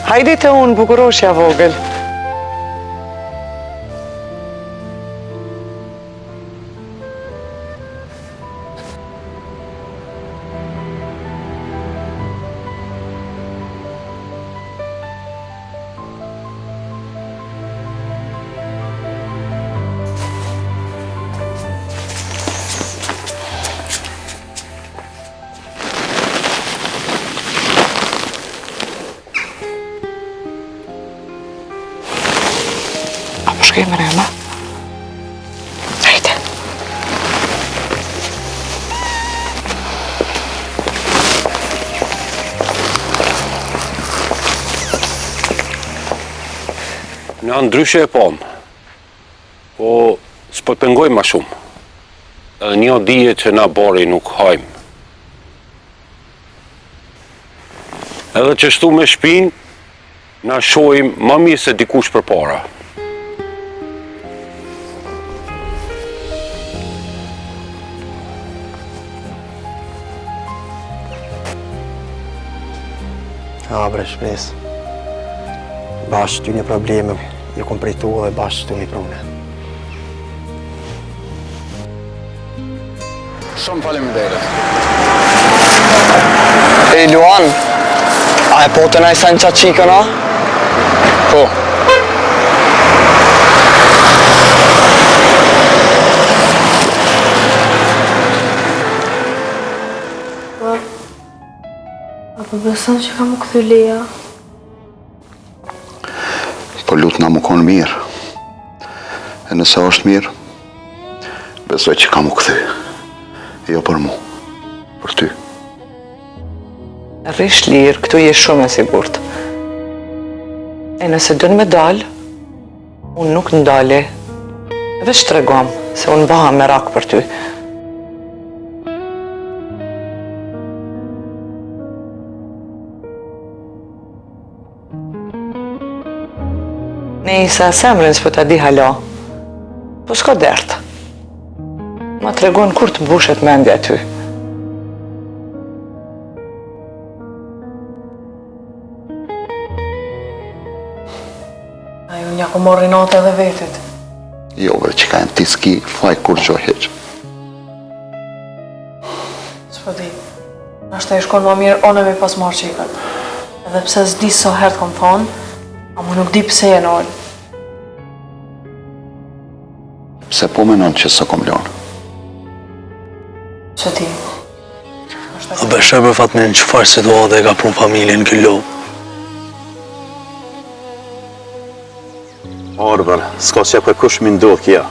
Hajde të unë bukuroshja vogël. Shkoj më rëma. Hajde. Në ndryshe e pom, po s'po të pengojmë ma shumë. Edhe një dije që na bori nuk hajmë. Edhe që shtu me shpinë, na shojmë ma mirë se dikush për para. Bre, shpres. Bashkë ty një probleme, ju kom prejtu dhe bashkë ty një prune. Shumë faleminderit. Ej, Luan, a e po të najsen qa qikën, a? Po. Po beson që ka më këthy leja? Po lutë na më konë mirë. E nëse është mirë, besoj që ka më këthy. Jo për mu, për ty. Rish lirë, këtu je shumë e sigurt. E nëse dënë me dalë, unë nuk ndale. Veç të regom, se unë baha merak për ty. Ne isa semrin s'po ta di hala, po s'ka dertë. Ma të regon kur të mbushet mendja ty. Ajo nja ku morri natë edhe vetit. Jo, bre, që ka në ti s'ki faj kur gjo heq. S'po di, nashta i shkon ma mirë one me pas marrë qikën. Edhe pse s'di sa herë t'kom thonë, a mu nuk di pse e nolë. Pse po menon që së kom lonë? Që ti? A beshe për Fatmin qëfar situatë e ka pru familjen këllo? Orber, s'ka që për kush mi ndodh kja.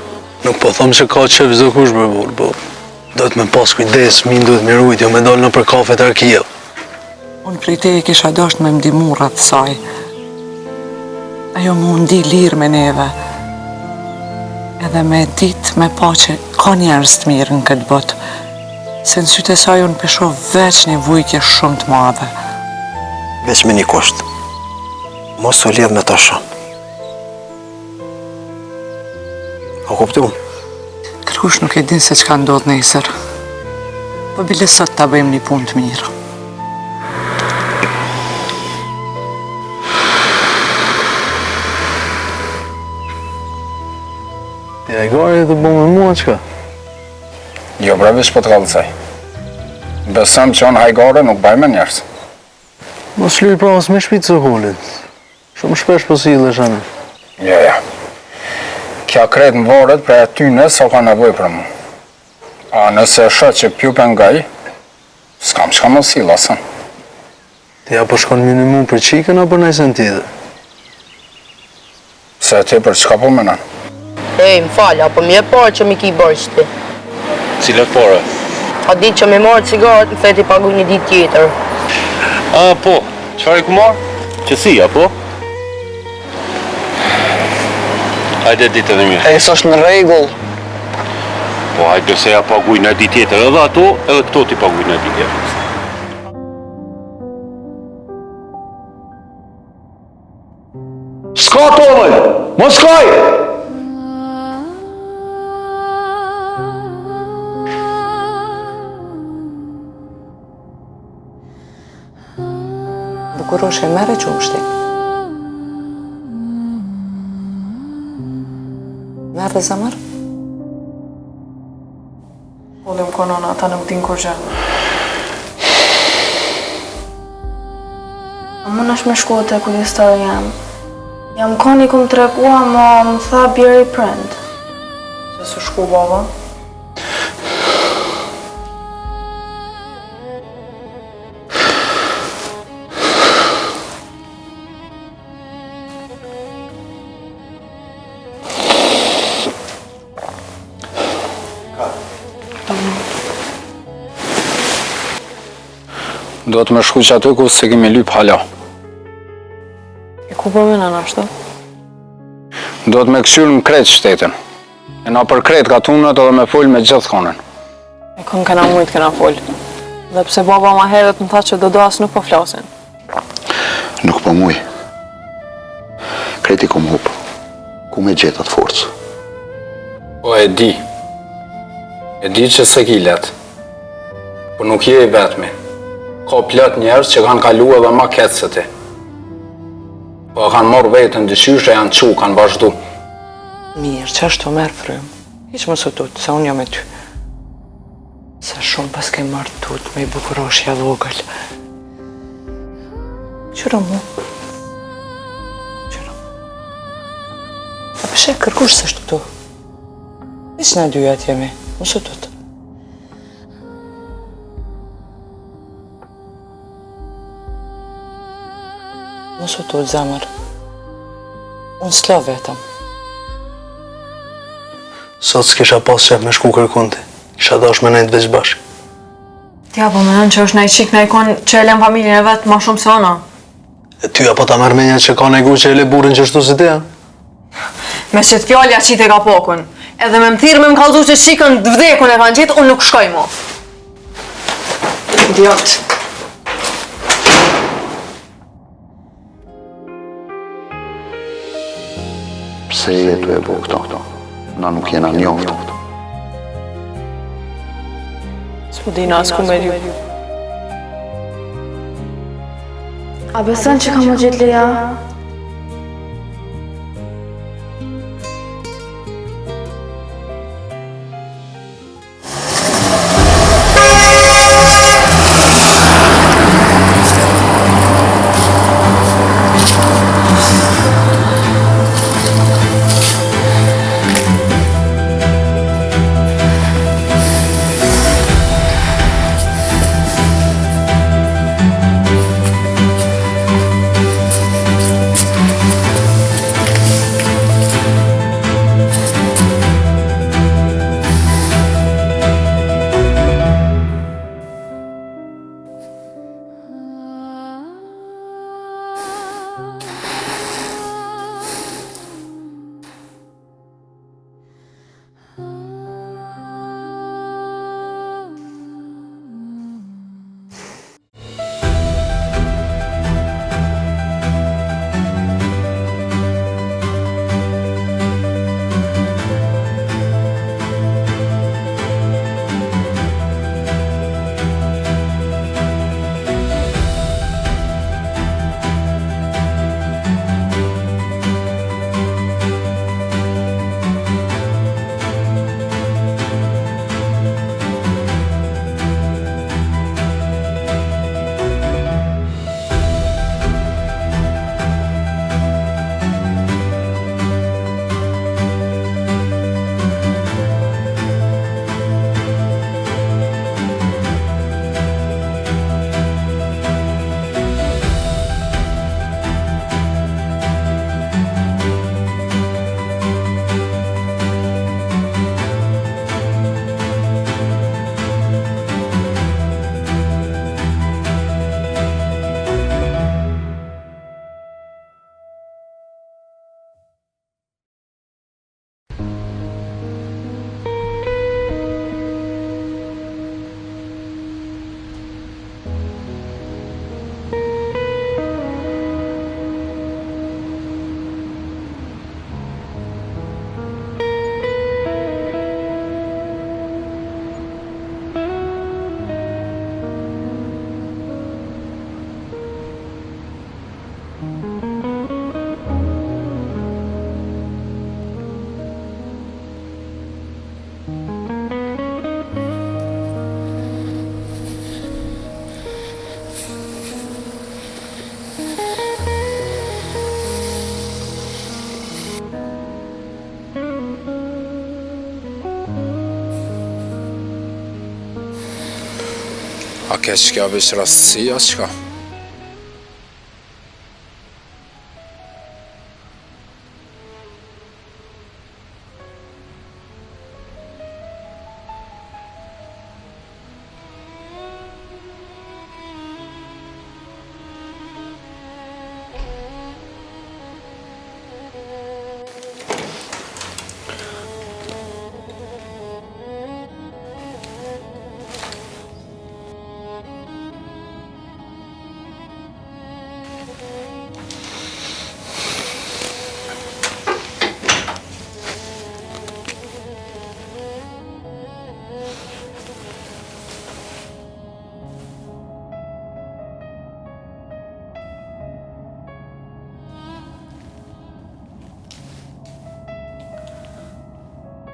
Nuk po thëmë që ka qef zdo kush për burë, po do të me pas kujdes, mi duhet me rujt, jo me dollë në për kafe të Arkia. Unë prej te e kisha dasht me mdimu rrëth saj. Ajo mu ndi lirë me neve. Edhe me dit me pa që ka njerës të mirë në këtë botë. Se në sytë e saj unë pesho veç një vujtje shumë të madhe. Veç me një kusht. Mos u lidh me ta shumë. A kuptu? Kërkush nuk e din se çka ndodh nesër. Po bile sot ta bëjmë një punë të mirë. Ja i gari të bo me mua qka? Jo, bre, vish po të kalëcaj. Besëm që unë hajgare nuk baj me njerës. Mos lirë pra mos me shpitë së hullit. Shumë shpesh po si dhe shane. Ja. Kja kretë më varet për e tyne sa ka nevoj për mu. A nëse shë që pju për ngaj, s'kam qka më si lasën. Ti ja po shkon minimum për qikën apo nëjsen tjede? Se ti për qka po menan? Ej, më falë, apo mi e parë që mi ki bërë që ti? Cilat pare? A di që mi marë cigaret, në feti pagu një ditë tjetër. A, po, qëfar i ku marë? Qësia, po? Hajde ditë edhe mirë. Ej, s'është në rregull. Po, hajde se ja paguj në ditë tjetër, edhe ato, edhe këto ti paguj në ditë tjetër. S'ka tovën! Mos kaj! Bukuroshe mere qumshti. herë zemër? Ullim konona, ata nuk din kur gjë. A më nash me shku te kujdestari jam. Jam koni kum tregua, ma më tha bjeri prend. Se su shku baba. Do të më shku që aty ku se kemi lyp hala. E ku po mena në ashtu? Do të me këshyrë në kretë shtetin. E na për kretë ka tunët edhe me full me gjithë konën. E kun kena mujt kena full. Dhe pse baba ma herët më tha që do as nuk po flasin. Nuk po muj. Kreti kom hup. Ku me gjetat forcë? Po e di. E di që se ki let. Po nuk je i vetmi. Ka plot njerëz që kanë kalu edhe ma ketë se ti. Po kanë morë vetën dëshyshe janë qu, kanë vazhdu. Mirë, që ashtu merë frym. Hiq më së tut, se unë jam e ty. Se shumë pas ke marrë tut me i bukuroshja vogël. Qyro mu. Qyro. A përshe kërkush së shtu tu. Nis në dyjat jemi, më së tut. Më së tut, zemër. Unë s'la vetëm. Sot s'kisha pas qef me shku kërkunti. Kisha dash me nejtë veç bashkë. Tja po menon që është naj qik në ikon që e lem familjen e vetë ma shumë se ona. E ty apo ta merr menja që ka negu që e le burin që shtu si te, Me që të fjallja qite ka pokun. Edhe me më thirë me më kalzu që shikën të vdekun e kanë qitë, unë nuk shkoj mo. Idiot. Pse jetu e bo këto? Na nuk jena njoftë. S'po dina as ku me rju. A beson që ka më gjithë leja? A ke qka veç rastësia, qka?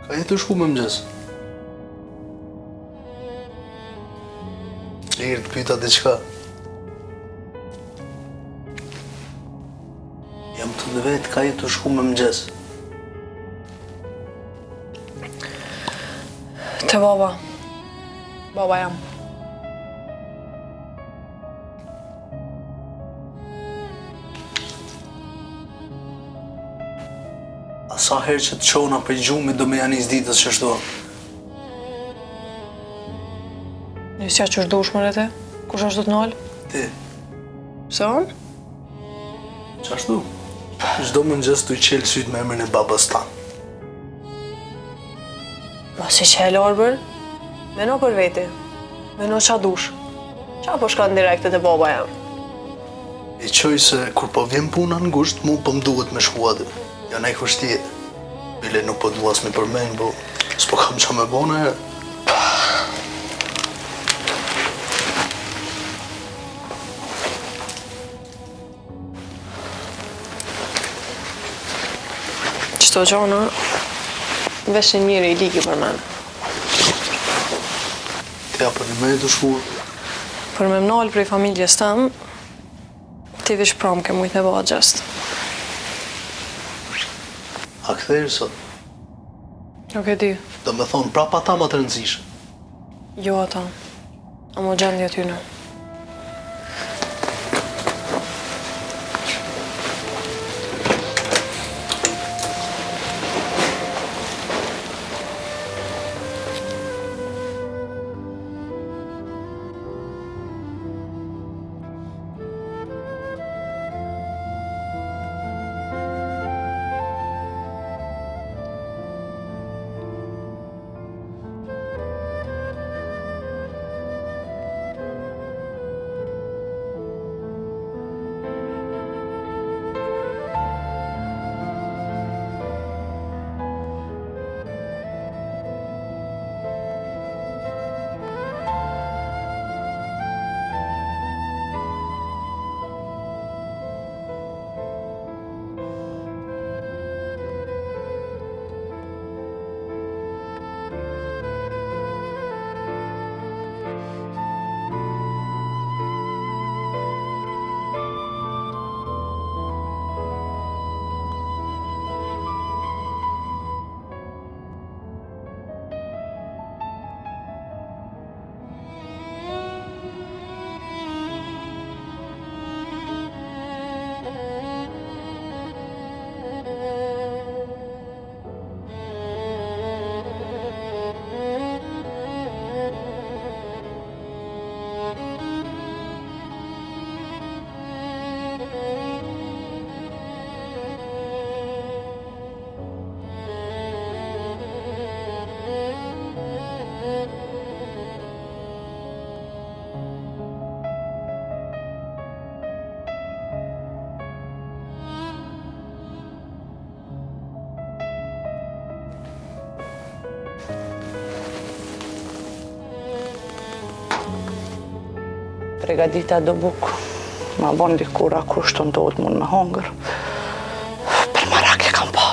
Ka jetë shku me mëgjes? Lirë të pyta diqka. Jam të në vetë, ka jetë shku me mëgjes? Te baba. Baba jam. A sa herë që të qona për gjumi do me janis ditës që shtu? Njësja që është dushmër e te? Kush është do të nalë? Ti. Pse unë? Qashtu? Çdo mëngjes të i qelë sytë me emrin e babas tanë. Ma si që e larbër? Meno për veti. Meno qa dush. Qa po shkan direkte te baba jam? E qoj se kur po vjen puna në ngusht, mu po m'duhet me shku aty. Jo nej kushtje. Bile nuk po duas me përmenjë, po s'po kam qa me bona herë. Qëto gjona, veshin njëri i ligi për men. Tja për një me të shku. Për me mnalë prej familjes tëmë, ti vish pram ke mujtë me bëha gjest. A këthejrë sot? Nuk e di. Do me thonë prapa ta më të rëndësishë. Jo ata, amo gjendja t'yne. Pregadita do bukë. Ma bon dikura kur shtondohet mund me hongër. Për marak e kam pa.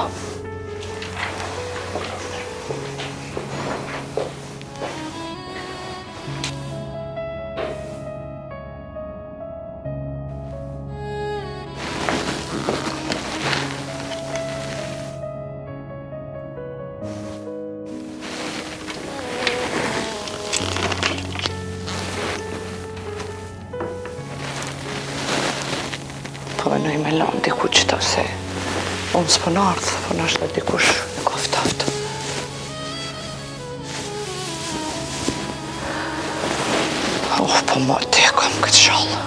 Po menoj me lanë diku qëta se unë s'po në ardhë, po në është dhe dikush në koftaftë. Po ma te kam këtë shallë.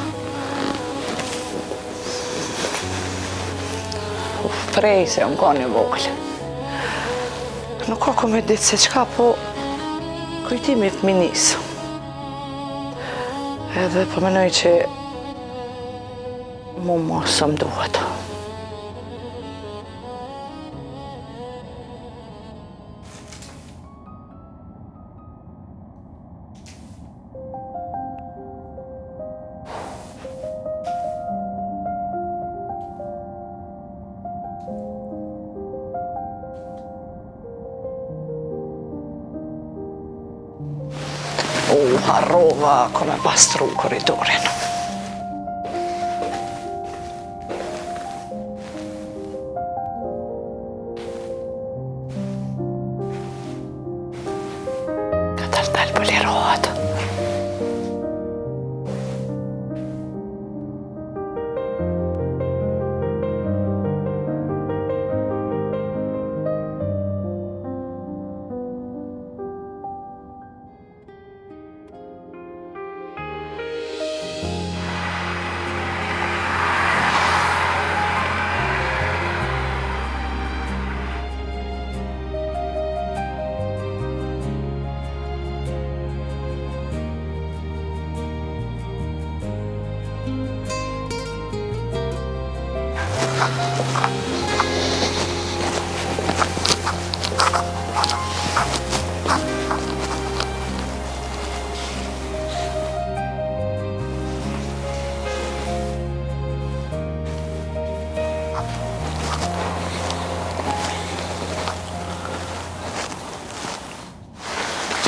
Prej se jam ka një vogël. Nuk ka ku me ditë se qka, po kujtimi fëminisë. Edhe po menoj që mu mos më duhet. Harrova come pastru korridorin. Ka dal polirohet.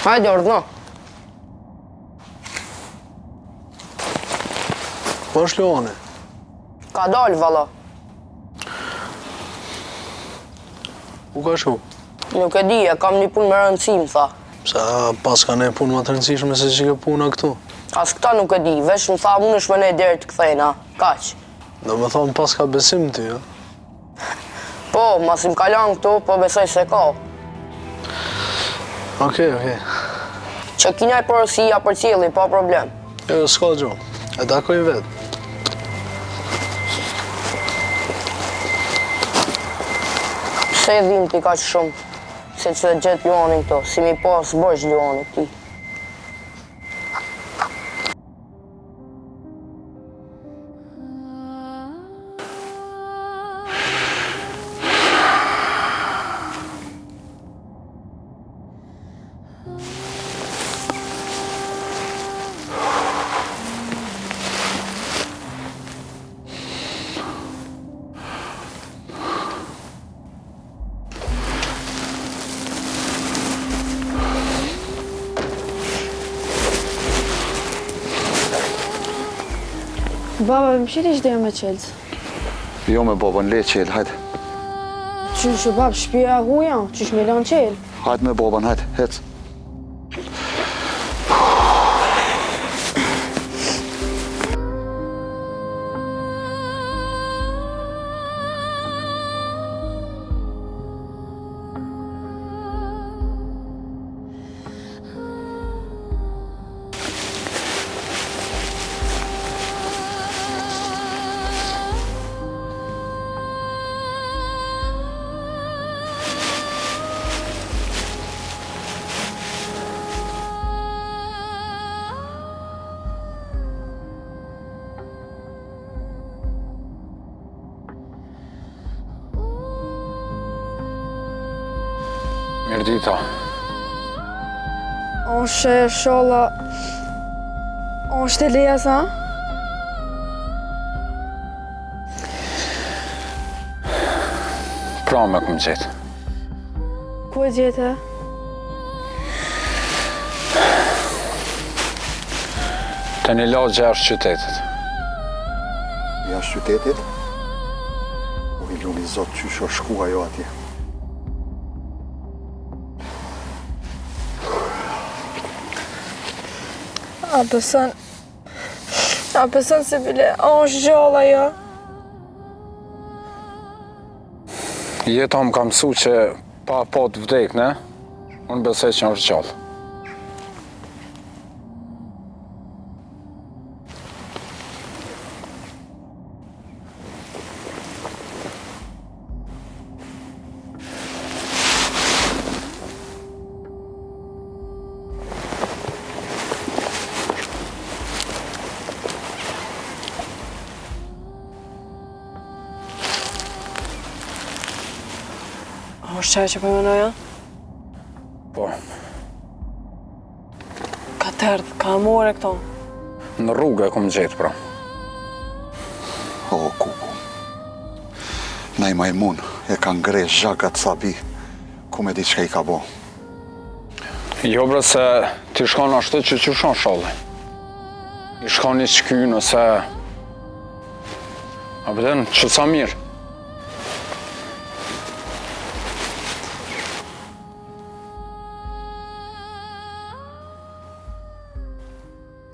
Hajde, ordno. Po është Leone? Ka dalë, valla. U ka shu? Nuk e di, e kam një punë me rëndësi, më tha. Sa pas ka ne punë më të rëndësishme se që ke puna këtu? As këta nuk e di, veç më tha unë është me ne deri të kthejna, kaq. Do me thonë pas ka besim ty, jo? Po, mas im kalan këtu, po besoj se ka. Okej. Që kinaj porosia për cili, pa problem. Jo, s'ka gjo, e takoj vetë. Pse e dhim ti kaq shumë, se që dhe gjetë Luanin këto, si mi pas bësh Luanit ti. Baba, më shiri që me qelës? Jo me babën, le qelë, hajde. Qysh, bab, shpia huja, qysh me lanë qelë? Hajde me babën, hajde, hec. Mirdita. Është sholla... është e leja sa? Pra me këmë gjetë. Ku e gjete? Të një lagë jashtë qytetit. Jashtë qytetit? U i luni zotë qysh o shku ajo atje. A pësën se bile, është gjalla jo. Jeta më ka mësu që pa të vdekne, unë besoj që është gjallë. është qaj që përmenoja? Po. Ka tërdh, ka amore këto? Në rrugë e kom gjetë, pra. O, kuku. Nej majmun e ka ngre zhagat sabi, ku me di qka i ka bo. Jo bre se ti shkon ashtu që shon shalli. I shkon i qky nëse... A pëtën, që sa mirë.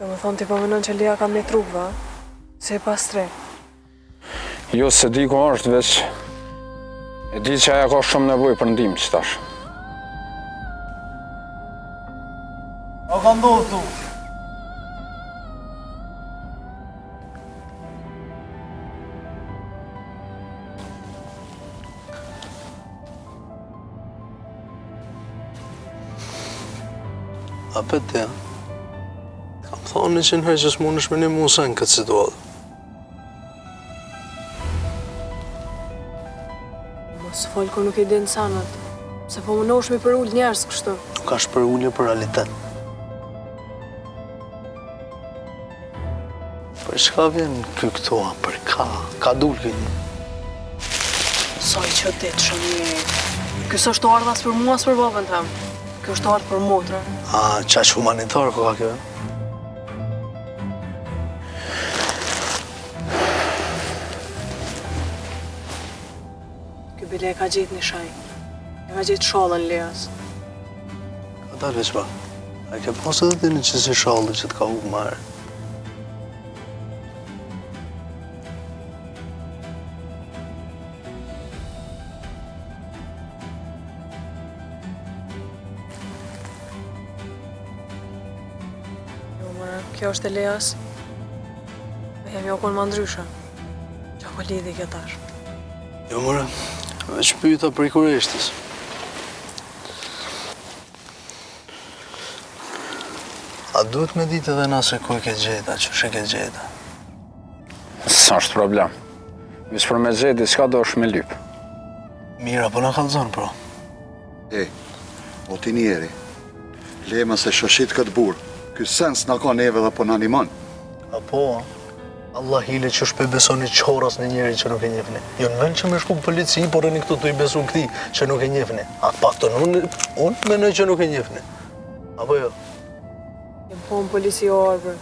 Do më thonë ti përmenon që Lia ka me trupë, se e pas tre. Jo se di ku është veç... E di që aja ka shumë nevoj për ndim që tash. A ka ndodhë tu? A pëtë, ja? Kam thonë 100 herë që s'mund është me një musa në këtë situatë. Mos folë ku nuk i dinë sanat, se po më noshmi për ullë njerës kështu. Nuk ka shpër ullje për realitet. Për shka vjen këtoa, për ka dulë këtë? Sa i që ditë shumë një... Kësë është ardhë as për mua, as për babën të temë. Kjo është ardhë për motra. A, qaq humanitarë ko ka kjo? Kjo bile e ka gjetë një shaj. E ka gjetë shallën Leas. Ka dalë veç ba. A ke pasë edhe dini që si shallë që t'ka hukë marë. Kjo është e Leas, dhe jam jo konë ma ndrysha, që ako lidhi kjo tash. Jo mëre, veç pyta për i kureshtës. A duhet me ditë edhe na se ku e ke gjeta, që shë ke gjeta? Sa është problem. Vis për me gjeti, s'ka do është me lypë. Mira, po na kalzon, pro. E, o ti njeri, lema se shoshit këtë burë. Ky sens në ka neve dhe po në animon. Apo, Allah hile që shpe besoni qoras në njeri që nuk e njefni. Jo në vend që me shku polici, por e një këtu të i besu në këti që nuk e njefni. A pak të unë menoj që nuk e njefni. Apo jo? Jem po në polici o arbër,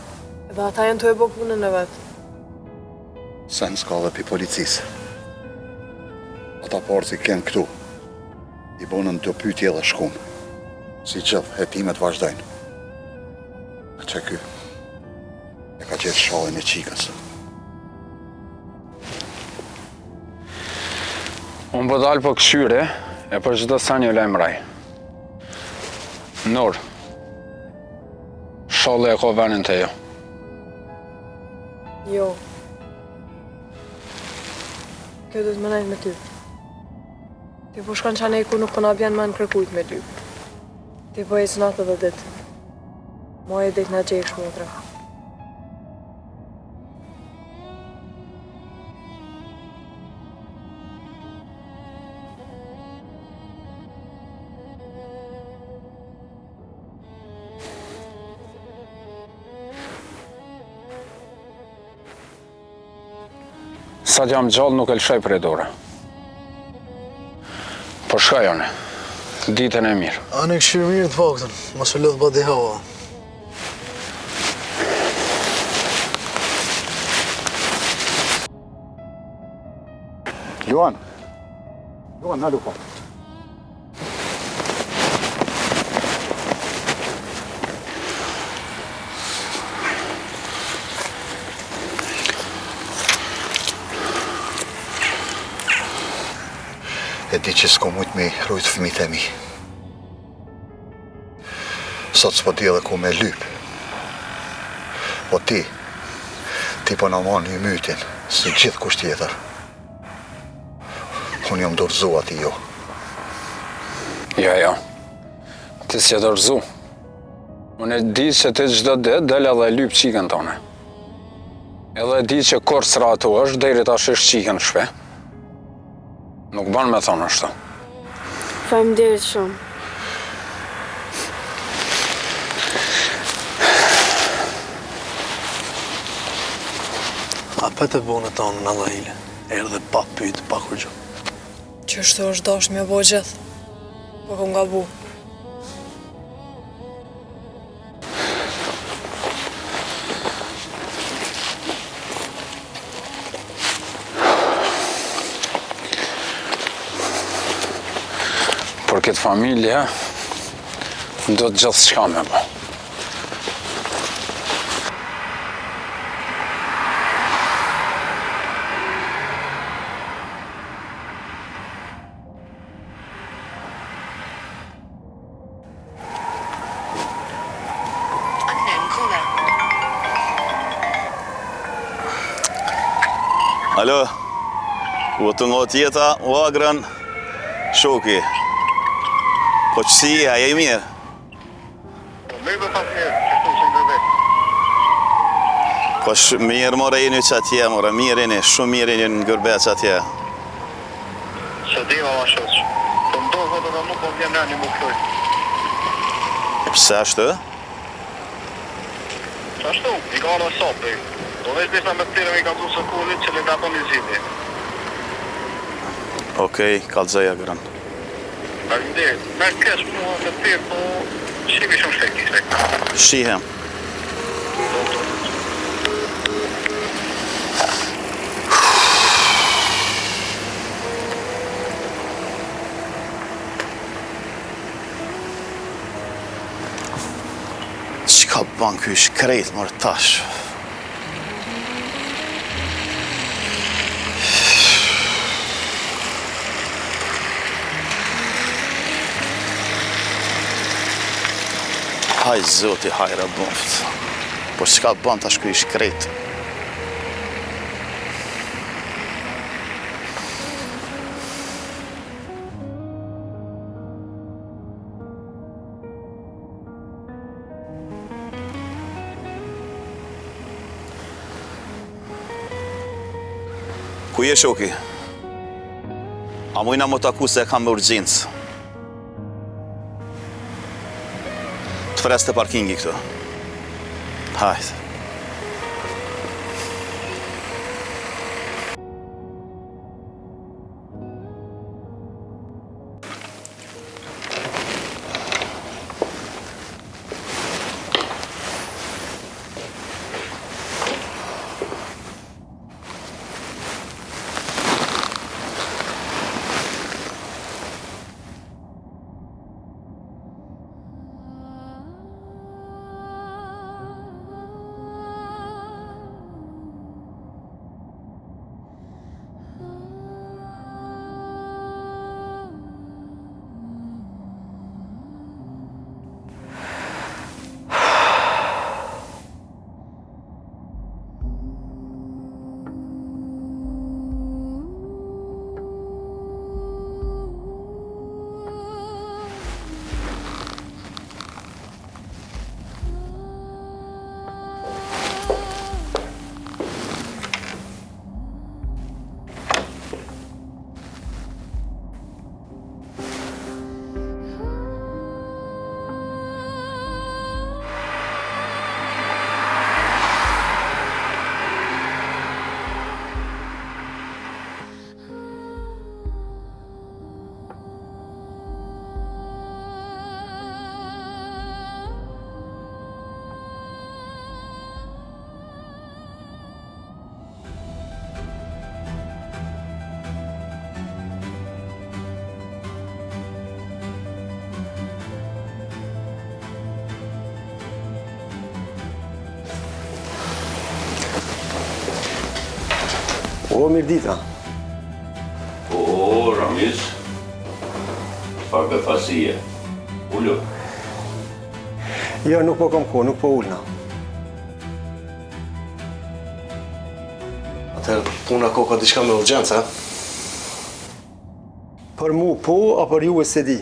edhe ata janë të e bo punën e vetë. Sens ka dhe pi policisë. Ata porci kënë këtu. I bonën të pytje dhe shkumë. Si gjithë, hetimet vazhdojnë. Që ky e ka gjithë shallin e qikës. Unë po dalë për këshyre, e për gjithë sa një lajmëraj. Nur, shallë e ka venin të jo. Jo. Kjo du të më najtë me ty. Ti po shkan qanej ku nuk po na bjen me në kërkujt me ty. Ti po e natë dhe ditë. Moje e ditë nga gjeksh, motra. Sa t'jam gjallë nuk e lëshaj për e dore. Po shka jone, ditën e mirë. Anë e këshirë mirë të faktën, mos e lëdhë badi hava. Luan, na lupa. E di që s'ko mujt me rujt fëmijët e mi. Sot s'po di edhe ku me lyp. Po ti po në manë një mytin, si gjithë kusht tjetër. Unë jam dorëzu ati jo. Jo. Ti s'je dorëzu. Unë e di që ti çdo ditë del edhe lyp qikën tone. Edhe di që kur s'ratu është, deri tash është qikën në shpe. Nuk ban me thonë ashtu. Faleminderit shumë. A për të bonë tonë në Allahile, erdhe pa pytë, pa kur gjë. Qështu është dash me bo gjithë, po kom gabu. Por këtë familje, do të gjithë shka me bo. Alo, u të nga tjeta, u agrën, shoki. Po qësi, aja I mirë? Po mirë more jeni që atje, more, mirë jeni, shumë mirë jeni në gërbet që atje. Se di ma shoqë, po më dorë vëtë dhe nuk po vjen në një më këtoj. Pse ashtu? Ashtu, I ka në sopi. Do veç disa me të tire mi ka du së kullit që le ka po një zidi. Okej, kalëzaj agrën. Faleminderit. Me kesh mua me të tire, po shimi shumë shtek ishte. Shihem. Qka ban ky shkrejt, mërë tash? Haj zoti hajra boft. Po qka ban tash ky shkrejt? Ku je shoki? A mujna më taku se kam me urgjencë. Të freste parkingi këtu. Hajde. O, mirë dita. O, Ramiz, Çfarë befasie? Ullu. Jo, nuk po kam kohë, nuk po ullna. Atëherë, puna ko ka diçka me urgjencë, Për mu po, a për ju e se di.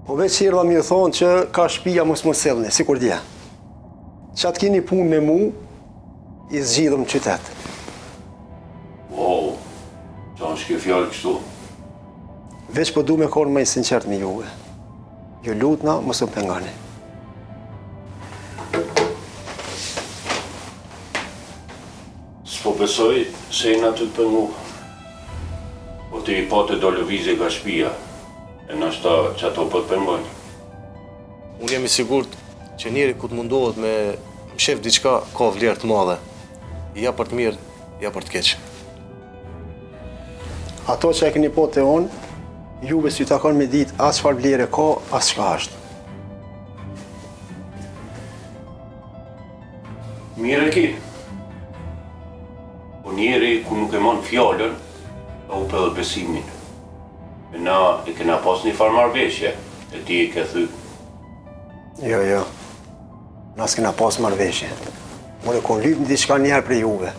Po veç erdha mi thonë që ka shtëpia mos më sellni, si kur dje. Qatë kini punë me mu, i zgjidhëm qytet. Wow, qa është kjo fjallë kështu? Veç po du me konë më i sinqert me juve. Ju lutna, mos më pengani. S'po besoj se i na ty të pëngu. Po të i pote do lëvizje nga shtëpia, e nashta që ato po të pengojnë. Unë jam i sigurt që njeri ku të mundohet me shef diçka ka vlerë të madhe. Ja për të mirë, ja për të keq. Ato që e keni po të onë, juve s'ju takon me ditë as çfarë vlere ka, as çka është. Mirë e ki. Po njeri ku nuk e mon fjallën, ka u pëllë besimin. E na e kena pas një farë marrëveshje, e ti e ke thy. Jo. Na s'kena pas marrëveshje. Unë kon lyp në diçka njerë për juve.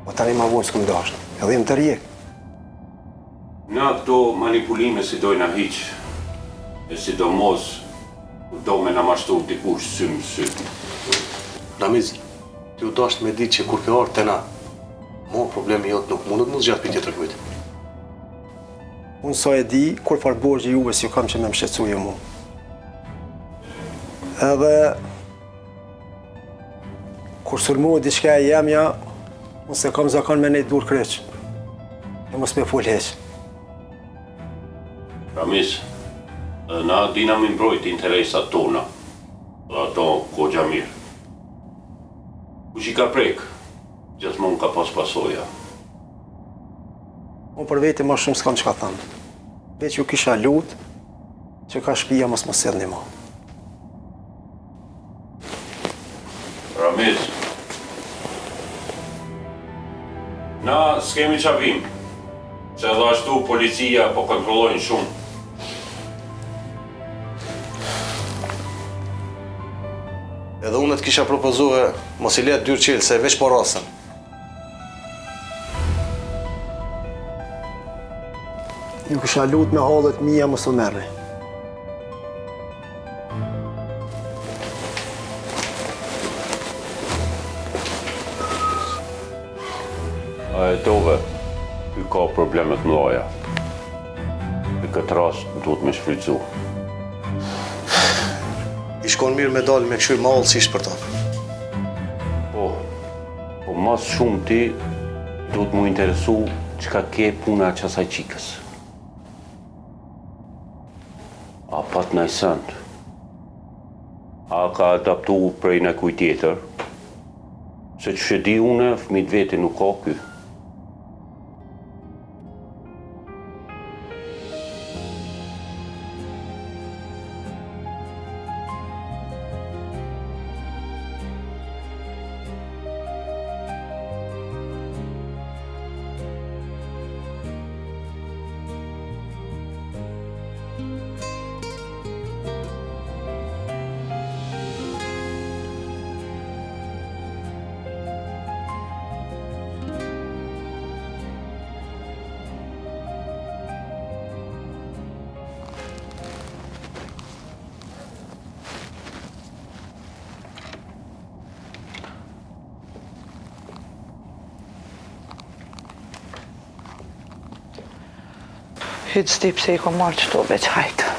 Po tani ma vonë s'kum dashtë. Edhe më të rjek. Na këto manipulime si dojna hiq, e sidomos ku do me na mashtu dikush sy më sy. Ramiz, ti u dasht me ditë që kur ke ardhur te na, mo problemi jot nuk mundet më zgjat për tjetër kujt. Unë sa e di, kur farë borgje juve s'ju kam që me më shqetësuje mu. Edhe kur sulmohet diçka e jemja, unë se kam zakon me nejtë dur kryq. E mos me full heq. Ramiz, na dina mi mbrojt interesat tona, dhe ato kogja mirë. Kush i ka prek, gjithmonë ka pas pasoja. Unë për vete ma shumë s'kam që ka thëmë. Veç ju kisha lutë që ka shtëpia mos më sellni ma. Ramiz, na s'kemi qavim, se edhe ashtu policia po kontrollojnë shumë. Edhe unë të kisha propozuar mos i let dyrë qelë se veç po rasën. Ju kisha lutë me hallet mija mos u merri. A e dove, ky ka problemet mëdha. Në këtë rast duhet me shfrytzu. I shkon mirë me dalë me këshyr ma allësisht për ta. Po mas shumë ti duhet mu interesu çka ke puna qasaj qikës. A pat najsënd? A ka adaptu prej në kuj tjetër? Se që shedi une, fëmit vete nuk ka ky. Hytë s'ti pse i ko marrë qëto veç hajtë.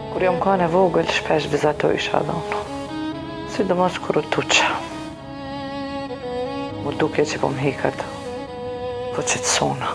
Kur jom ka në vogël, shpesh vizatoj isha dhe unë. Sidomos kur u tuqa. Mu duke që po më hikat, po qëtësona.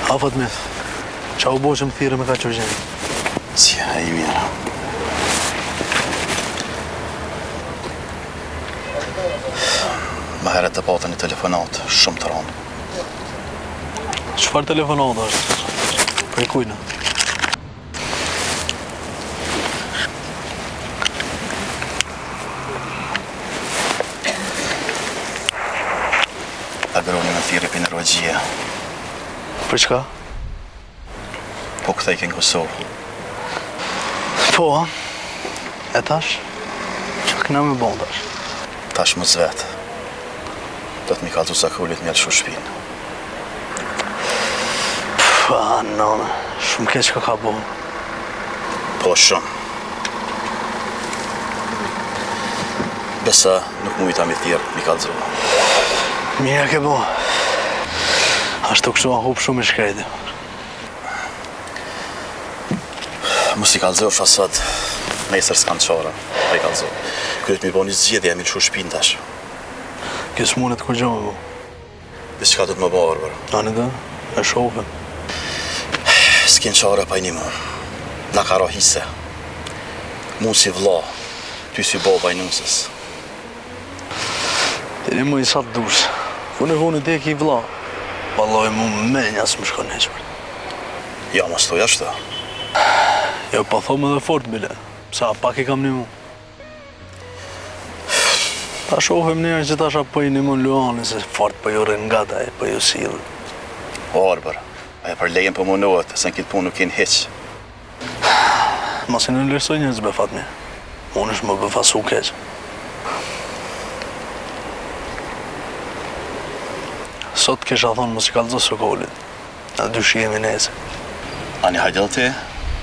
Afat me, qa u bo që më thire me ka që gjenë? Si, e i mirë. Ma heret të patën një telefonat, shumë të randë. Qëfar telefonat është? Për kujna? Agroni me thirë për në rogjia. Për çka? Po këthej kënë Kosovë. Po, e tash? Qa këna me bon tash? Tash më zvetë. Do të mi kaltu sa kullit një lëshu shpinë. Pa, nane, shumë keq ka bo. Po shumë. Besa nuk mujta mi thirë, mi kalzu. Mira ke bo. Ashtu kështu a hup shumë i shkrejti. Mos i kalzu asad, nesër s'kan qara, pa i kalzu. Këtë mi bo një zgjedhja, mi lëshu shpinë tash. Kësë mundet kur gjo me bo. Dhe qka du të më barë, bërë. Ani dhe, e shofëm. S'kin qara pa i një mu. Na ka rohise. Mu si vla, ty si baba i nusës. Tini mu i satë dush. Vune te ki vla. Valloj mu menja s'më shkon heqër. Ja, ma stoj ashtu. Jo, pa thome dhe fort, bile. Sa pak i kam një mu. Ta shofëm njerë që tasha për i një mu në Luani, se fort për ju rëngata e për ju silë. O, Arbër, aja për lejen për munohet, se në kitë punë nuk jenë heq. Masi në lërsoj njërës befat mi. Unë është më befasu keq. Sot kisha thonë mos i kalzo sokolit. Në dyshimi nese. Ani hajdel ti,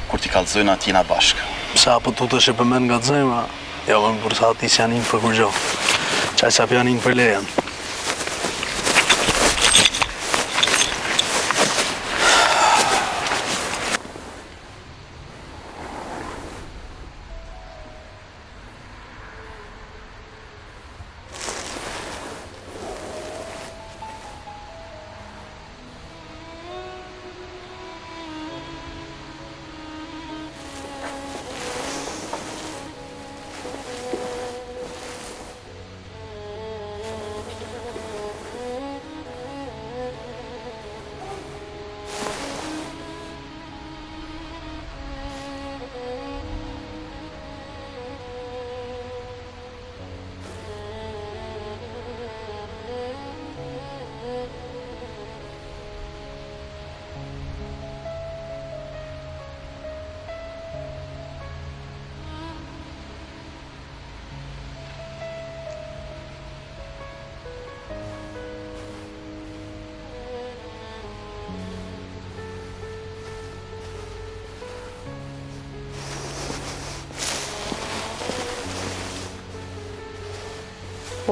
kur ti kalzojnë atina bashkë. Sa po tu të shepëmen nga të zemra, jo më përsa ati si janin për kur gjo. Qaj sa për janin për lejen.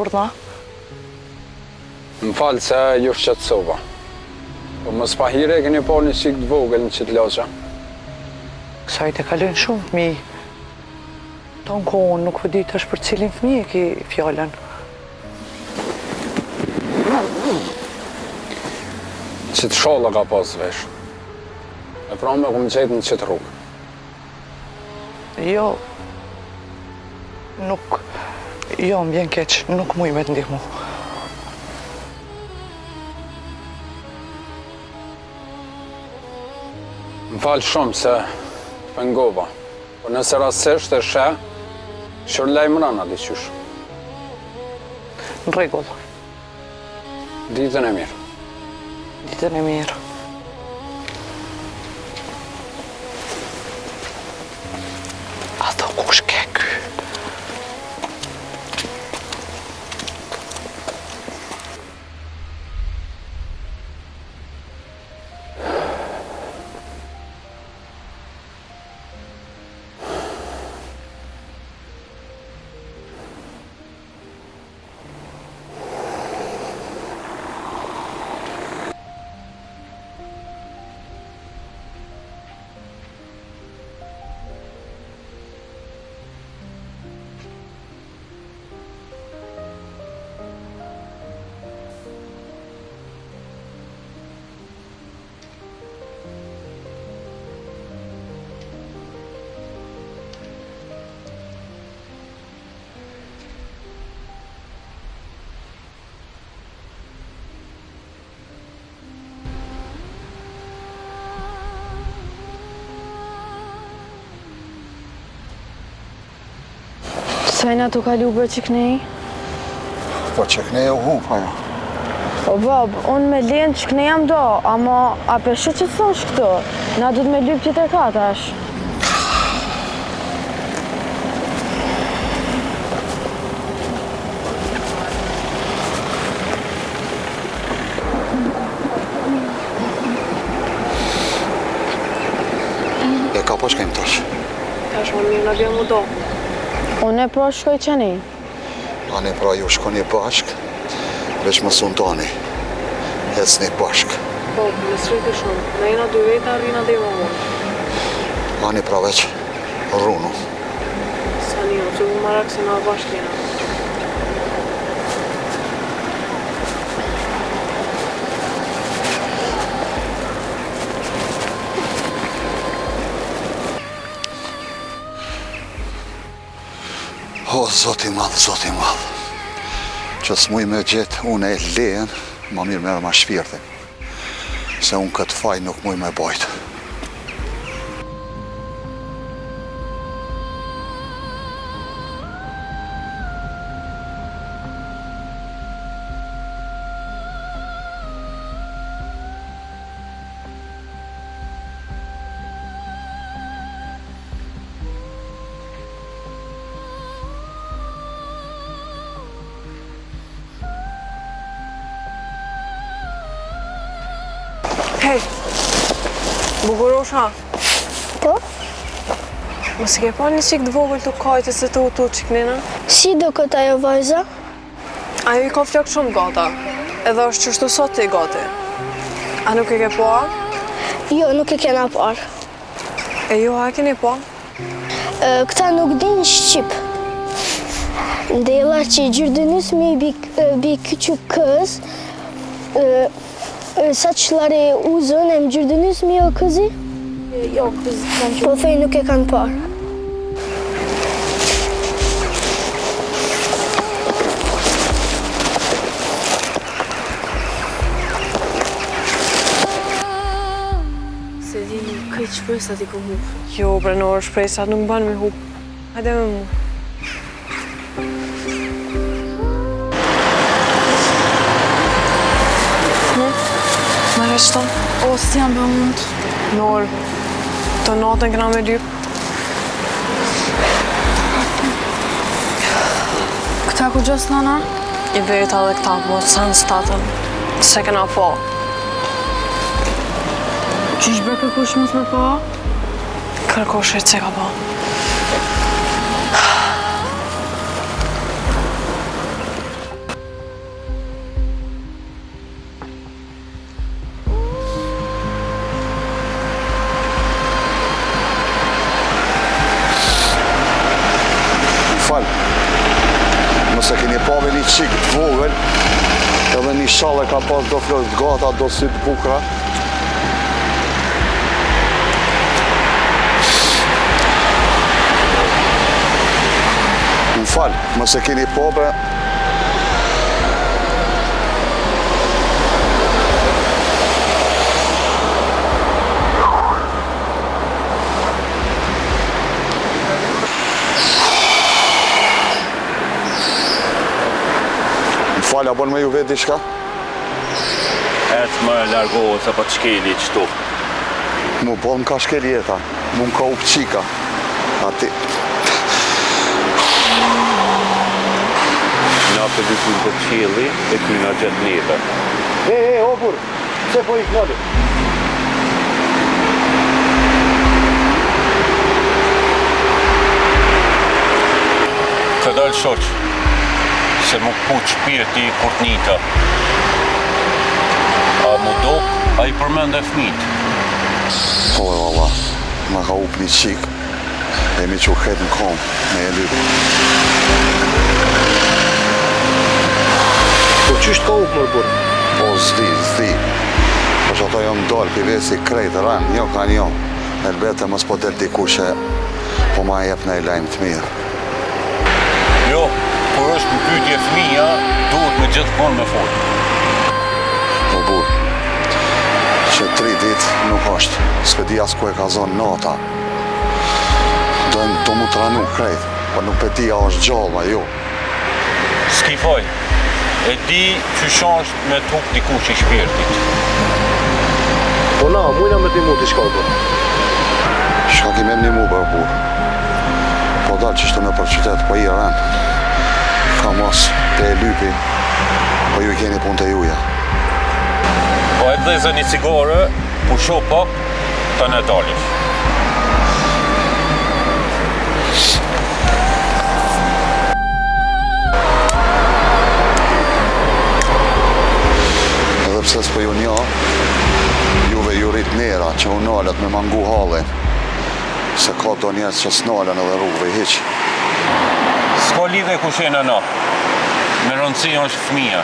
Urna? Më falë se ju shqetsova. Po më spahire e keni po një qik të vogël në qitë loqa. Kësaj të kalojnë shumë fëmi. Tonë kohën nuk vëdit është për cilin fëmi e ki fjallën. Qitë sholla ka pas vesh. E pra me këmë qetë në qitë rrugë. Jo, nuk, jo më bjen keq, nuk muj me të ndihmu. Më falë shumë se pengova, po nëse rasisht e shë, shërlej më rana diqysh. Në regull. Ditën e mirë. Ditën e mirë. Ato kush ke ky? Sajna të kalu për qiknej? Po qiknej u hup ajo. O bab, unë me lenë qiknej jam do, ama a peshe që thosh këto? Na du të me lyp tjetër katash. Ka po shkojmë tash? Tash më mirë në bjë mu do. Unë e pra shkoj qeni? Ani pra ju shkoni bashk, veç më sundani. Ecni bashk. Po, në sriti shumë. Në jena dy veta, rina dhe më vonë. Ani pra veç rrunu. Sa një, që u marak se nga bashk jena. O, Zoti madh, Zoti madh. Që s'muj me gjithë unë e lejen, ma mirë merë ma shpirtin. Se unë këtë faj nuk muj me bajtë. Hej, Bugurosha. Po? Më si ke pa një qik të vogël të kajtë se të utu qiknina? Si do këtë ajo vajza? Ajo i ka flok shumë gata, edhe është qështu sot të i gati. A nuk e ke pa? Jo, nuk e kena par. E jo, a e keni pa? Këta nuk din Shqip. Ndela që i gjyrdënys me bi këqu kës, sa qëllare uzën e më gjyrdënys me jo këzi? Jo, këzi kanë që. Po thej nuk e kanë par. Se di këj shpresat i ku hup. Jo, Brenor, shpresat nuk banë me hup. Hajde me mu. Mare qëta? O, si jam bë mund. Nor, të natën këna me lyp. Këta ku gjës nana? I veta dhe këta, po të sanë statën. Se këna po. Qysh be kërkush mos me pa? Kërkush e që ka po. Nëse keni pave një qikë të vogël, edhe një shale ka pas do flojt të gata, do sytë bukra. Më falë, nëse keni pave, falë, a bon me ju vetë diçka? Ecë më largohë se pa të shkeli qëtu. Mu bon m'ka shkeli jeta, mu m'ka u qika. Ati. Na për dyku për qeli e kyna gjithë neve. Opur, se po i knalli? Këdal shoq, se më puq shpirti kur t'nita. A mu do, a i përmend e fmit. Po e valla, ma ka up një qik, e mi që këtë në kom, me e lypë. Po qysht ka up mërë burë? Po zdi. Po që ato jam dollë, për vesi krejtë, ranë, njo ka njo. Elbete mës po del diku që po ma jep në e lajmë të mirë. Jo, kur është në pyetje fëmija, duhet me gjithmonë me folë. Po burë, që 3 ditë nuk është, s'pe di as ku e ka zonë nota. Dojnë të mu të ranu krejtë. Po nuk pe ti a është gjallë, jo. S'ki foj, e di që është me tuk dikush i shpirtit. Po na, mujna me t'i mu t'i shka bërë. Shka kime një mu bërë burë. Po dalë që shtë me për qytet, po i rënë. Ka mos të e lypi, po ju keni pun të juja. Po e dhezë një cigare, pusho pak, të në dalish. Edhe pse s'po ju nja, juve ju rrit nera që unalet me mangu halin. Se ka do njerës që s'nalen edhe rrugëve i hiq. S'ka lidhe ku shenë na. Me rëndësi është fëmija.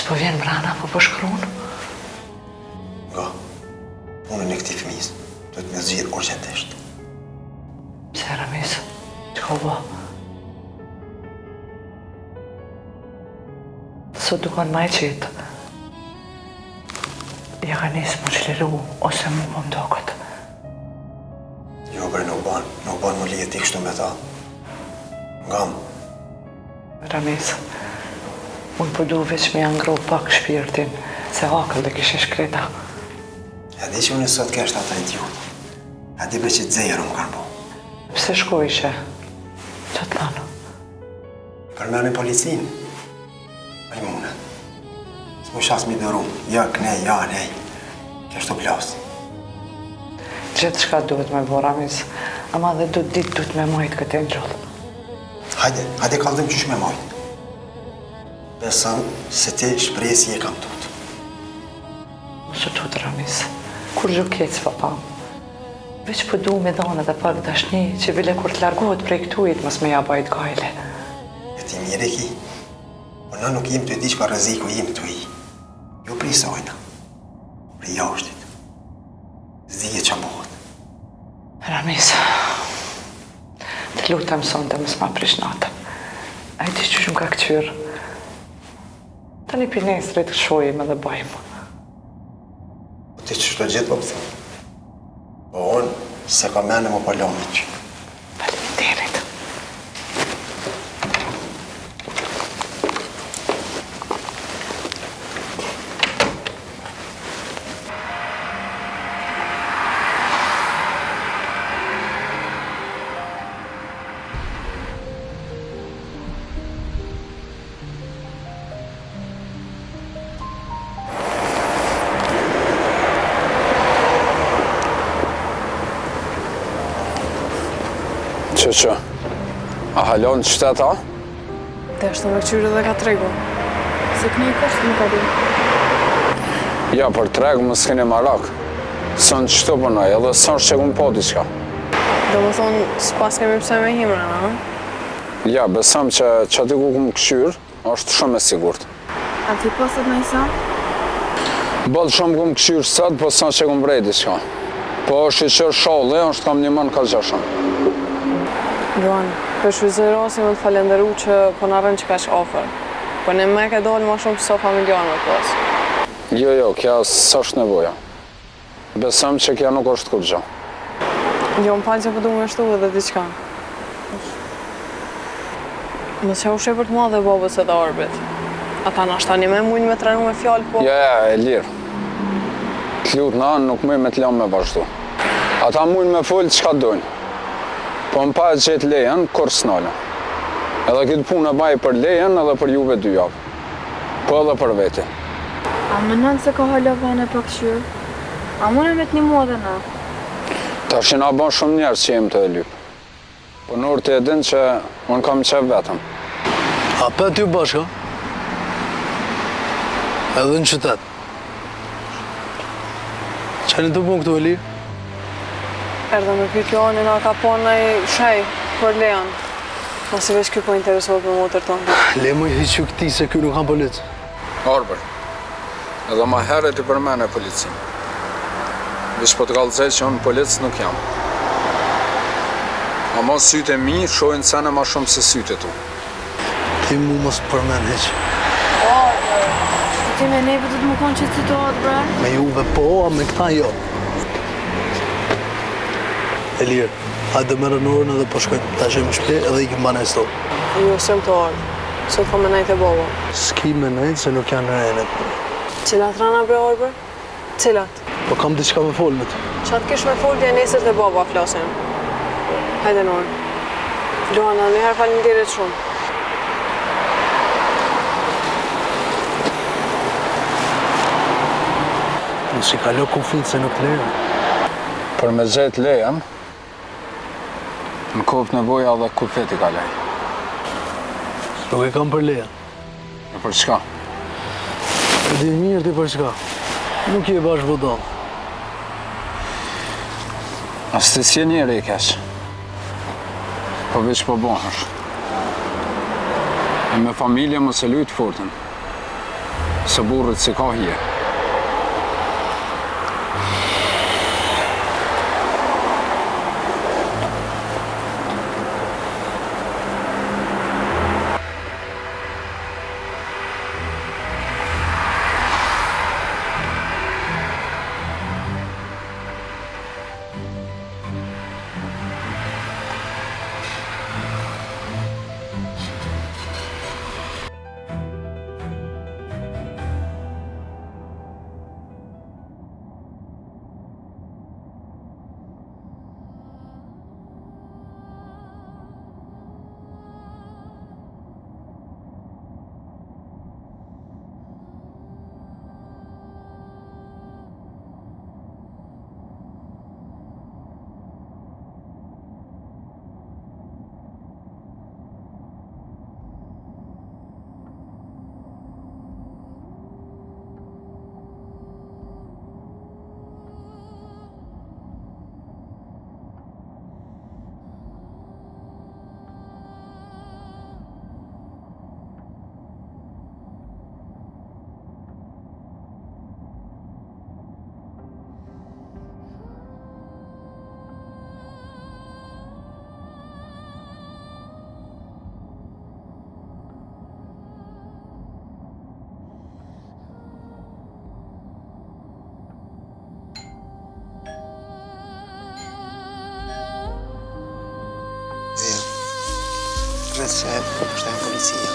Po vjen mrana, po po shkruan? Nga, punën e këtij fëmijës duhet me zgjidh urgjentisht. Pse Ramis? Çka u bë? Sot dukon ma e qetë. Ja ka nisë më qliru, ose mu po mdokët. Jo, bre, nuk ban më lijet i kështu me ta. Ngam. Ramis, unë po du veç me angro pak shpirtin, se akëll dhe kishe shkreta. E di që unë sot kesh ata idiot. E di bre që të zejër më kanë po. Pse shkojshe? Që të thanë? Përmeni policin. Majmune. S'mu shas mi dëru. Ja, knej, ja, nej. Kesh të plasë. Gjithë shka duhet me bo, Ramis, ama dhe du ditë duhet me majtë këtë e ngjallë. Hajde kaldëm qysh me majtë. Besëm se ti shpresi e kam tut. Mosë tut, Ramis. Kur gjo kecë, papa. Veç po du me dhane dhe pak dashni, që bile kur të largohet prej këtujit, mos me ja bajt gajle. E ti mire ki. Po na nuk jim të di që pa rreziku jim të i. Jo pri sajna. Pri jashtit. Zije që bëhet. Ramis, të lutem sonde mos ma prish natëm. A i di që shumë ka këqyrë. Ta një pinestrit të shojim edhe bajmë. Po ti që shto gjithë po pëthëm. Po unë, se ka mene më palomit që. Faleminderit. Që? A halon qytet, a? Te është të me këqyrë dhe ka tregu. Se këni i kështë më ka di. Ja, për tregu më s'keni marak. Sën qëto përnaj, edhe sën që kun po diqka. Do më thonë, s'pas kemi pse me himra, na? Ja, besëm që ti ku këmë këqyrë, është shumë e sigurt. A ti pasat në isa? Bëllë shumë këmë këqyrë sëtë, po sën që kun vrej diqka. Po është i qërë sholli, është kam një mënë ka gjashën. Duan, për shvizoj rasi më të falenderu që po në rënë që ka që ofër. Po në me ke dollë ma shumë pëso familjarë me pas. Jo, kja s'është nevoja. Besëm që kja nuk është kur gjë. Jo, më falë që po du me shtu edhe diqka. Më që u shepër të madhe babës edhe arbit. Ata në ashtani me mujnë me trenu me fjallë, po... Ja, e lirë. Të lutë në anë nuk mëj me të lamë me vazhdu. Ata mujnë me folë që ka dojnë. Po më pa e gjithë lejen, kur s'nale. Edhe këtë punë e baj për lejen edhe për juve 2 javë. Po edhe për veti. A më nënë se ka halovane për këshyrë? A mune me t'ni mua dhe na? Ta që na ban shumë njerës që jem të e lypë. Po nërë të edhin që unë kam qef vetëm. A për t'ju bashka? Edhe në qytet. Qeni të punë këtu e lirë? Erdhe me pyt Joani na ka po në shej për Leon. Masi veç ky po interesohet për motër tonë. Le më i hiqë këti se ky nuk kam policë. Arbër, edhe ma herët i përmene policin. Vish po të kallëzej që unë policë nuk jam. Ama sytë e mi shojnë sene ma shumë se sytë e tu. Ti mu mos përmen heq. Ti me neve du të më konë që situatë, bre? Me juve po, a me këta jo. Elirë, hajde merë në orën edhe po shkojnë ta që më shpe edhe i këmë banej sto. Jo, sëm të orë. Se të po me najtë e boba. S'ki me najtë se nuk janë në rejnet. Cilat rana bre orë? Cilat? Po kam diçka me folë me të. Qatë kish me folë dhe nesër të boba flasin. Hajde në orë. Luana, njëherë falinderit shumë. Nësi kalo kufit se nuk lejën. Për me gjetë lejen, në kopë nevoja dhe kufeti ka lej. Nuk e kam për lejen. E për çka? E di mirë ti për çka. Nuk je bashkë vodon. As të si njëri i kesh. Po veç po bëhesh. E me familje mos e lujtë fortën. Se burrit si ka hije. Se është e policia.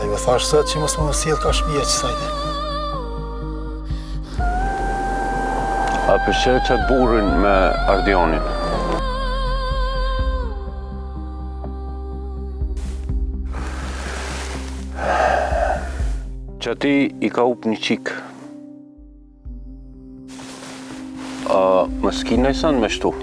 Me thash sot që mos më sjell ka shtëpia që sajte. A pëlqeu qatë burrin me Ardionin? Që ati i ka up një qikë. A më s'ki nëjësën me shtu?